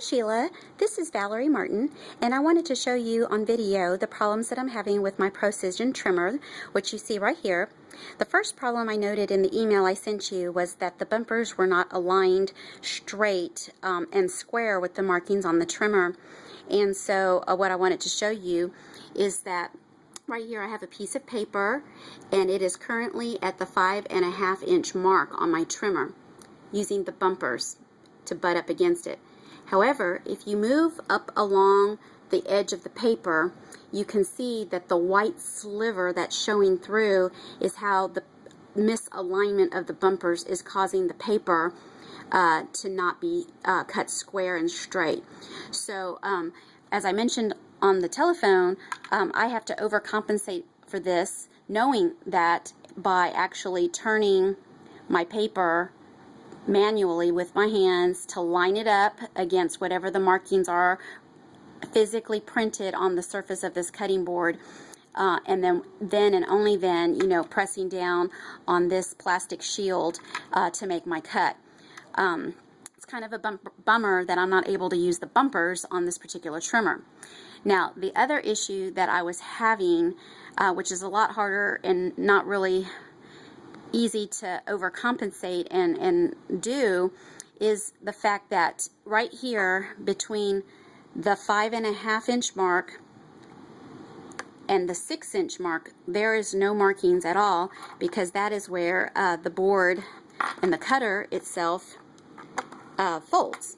Sheila, this is Valerie Martin, and I wanted to show you on video the problems that I'm having with my Procision trimmer, which you see right here. The first problem I noted in the email I sent you was that the bumpers were not aligned straight and square with the markings on the trimmer. And so what I wanted to show you is that right here I have a piece of paper, and it is currently at the 5.5 inch mark on my trimmer using the bumpers to butt up against it. However, if you move up along the edge of the paper, you can see that the white sliver that's showing through is how the misalignment of the bumpers is causing the paper to not be cut square and straight. So as I mentioned on the telephone, I have to overcompensate for this, knowing that by actually turning my paper manually with my hands to line it up against whatever the markings are physically printed on the surface of this cutting board, and then and only then, you know, pressing down on this plastic shield to make my cut. It's kind of a bummer that I'm not able to use the bumpers on this particular trimmer. Now, the other issue that I was having, which is a lot harder and not really easy to overcompensate and do, is the fact that right here between the 5.5 inch mark and the 6 inch mark, there is no markings at all, because that is where the board and the cutter itself folds.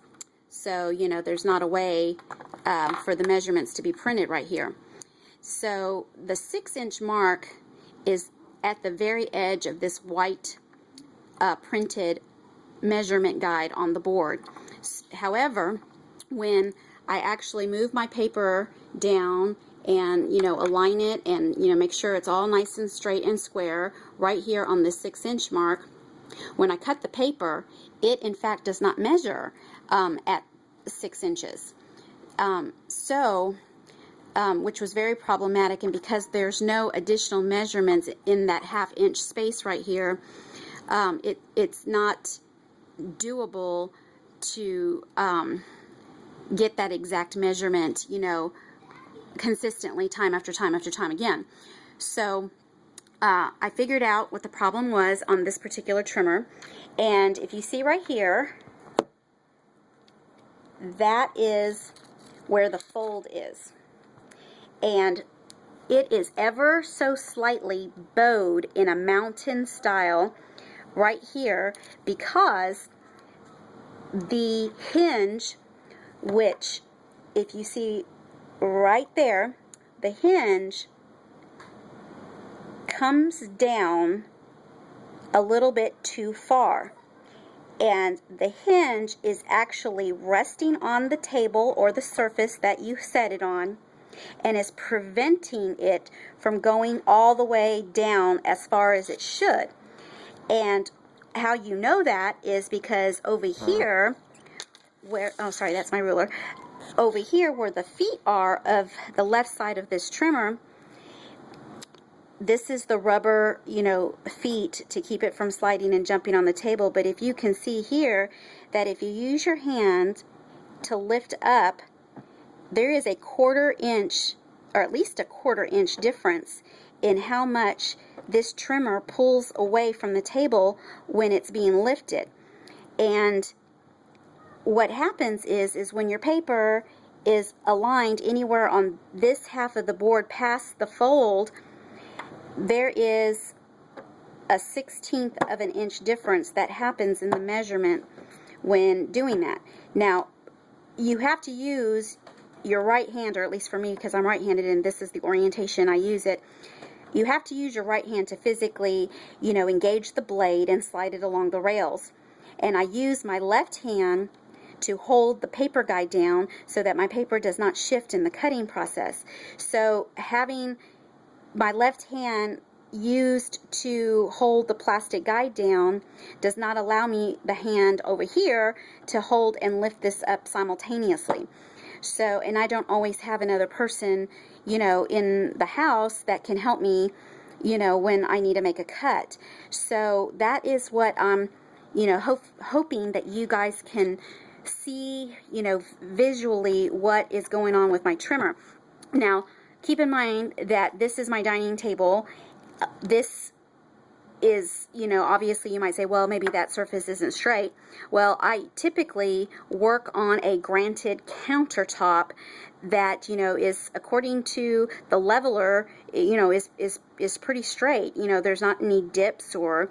So, you know, there's not a way for the measurements to be printed right here. So the 6 inch mark is at the very edge of this white printed measurement guide on the board. However, when I actually move my paper down and, you know, align it and, you know, make sure it's all nice and straight and square right here on the 6 inch mark, when I cut the paper, it in fact does not measure at 6 inches. Which was very problematic, and because there's no additional measurements in that 1/2 inch space right here, it's not doable to get that exact measurement, you know, consistently time after time after time again. So I figured out what the problem was on this particular trimmer, and if you see right here, that is where the fold is. And it is ever so slightly bowed in a mountain style right here, because the hinge, which if you see right there, the hinge comes down a little bit too far. And the hinge is actually resting on the table or the surface that you set it on, and is preventing it from going all the way down as far as it should. And how you know that is because over here, where, oh sorry, that's my ruler, over here where the feet are of the left side of this trimmer, this is the rubber, you know, feet to keep it from sliding and jumping on the table. But if you can see here that if you use your hand to lift up, there is a 1/4 inch, or at least a 1/4 inch difference in how much this trimmer pulls away from the table when it's being lifted. And what happens is when your paper is aligned anywhere on this half of the board past the fold, there is a 1/16 of an inch difference that happens in the measurement when doing that. Now, you have to use your right hand, or at least for me, because I'm right-handed and this is the orientation I use it, you have to use your right hand to physically, you know, engage the blade and slide it along the rails. And I use my left hand to hold the paper guide down so that my paper does not shift in the cutting process. So having my left hand used to hold the plastic guide down does not allow me the hand over here to hold and lift this up simultaneously. So, and I don't always have another person, you know, in the house that can help me, you know, when I need to make a cut. So that is what I'm, you know, hoping that you guys can see, visually what is going on with my trimmer. Now, keep in mind that this is my dining table. This is, obviously you might say, well, maybe that surface isn't straight. Well, I typically work on a granite countertop that, is, according to the leveler, is pretty straight. There's not any dips or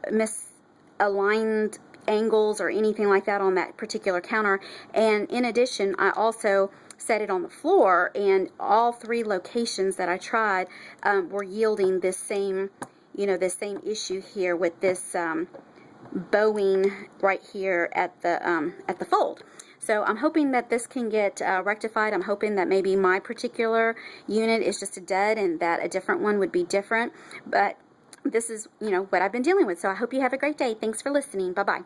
misaligned angles or anything like that on that particular counter. And in addition, I also set it on the floor, and all 3 locations that I tried were yielding this same issue here with this bowing right here at the fold. So I'm hoping that this can get rectified. I'm hoping that maybe my particular unit is just a dud and that a different one would be different. But this is, what I've been dealing with. So I hope you have a great day. Thanks for listening. Bye-bye.